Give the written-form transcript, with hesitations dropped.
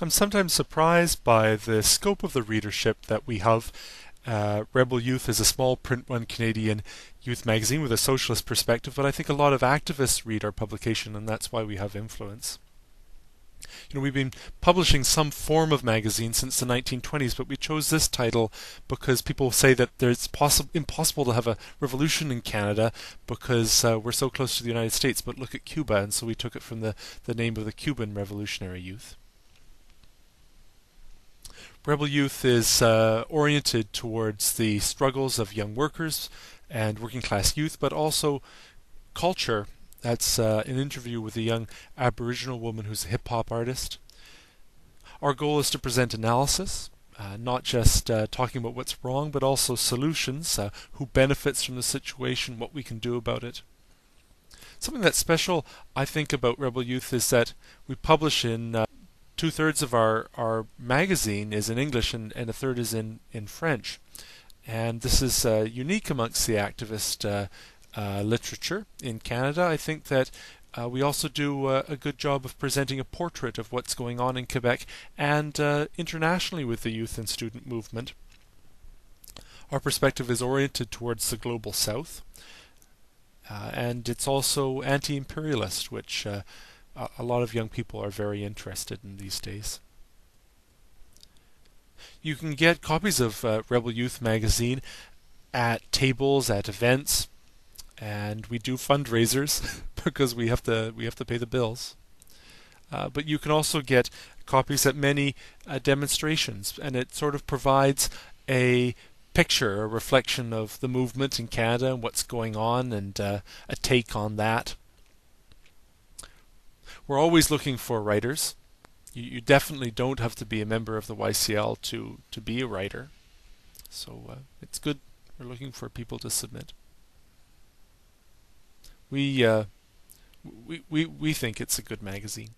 I'm sometimes surprised by the scope of the readership that we have. Rebel Youth is a small print run Canadian youth magazine with a socialist perspective, but I think a lot of activists read our publication, and that's why we have influence. We've been publishing some form of magazine since the 1920s, but we chose this title because people say that it's impossible to have a revolution in Canada because we're so close to the United States, but look at Cuba, and so we took it from the name of the Cuban Revolutionary Youth. Rebel Youth is oriented towards the struggles of young workers and working class youth, but also culture. That's an interview with a young Aboriginal woman who's a hip-hop artist. Our goal is to present analysis, not just talking about what's wrong, but also solutions, who benefits from the situation, what we can do about it. Something that's special, I think, about Rebel Youth is that we publish in two-thirds of our magazine is in English and a third is in French. And this is unique amongst the activist literature in Canada. I think that we also do a good job of presenting a portrait of what's going on in Quebec and internationally with the youth and student movement. Our perspective is oriented towards the global south, and it's also anti-imperialist, which a lot of young people are very interested in these days. You can get copies of Rebel Youth magazine at tables, at events, and we do fundraisers because we have to pay the bills. But you can also get copies at many demonstrations, and it sort of provides a picture, a reflection of the movement in Canada and what's going on, and a take on that. We're always looking for writers. You definitely don't have to be a member of the YCL to be a writer. So it's good. We're looking for people to submit. We think it's a good magazine.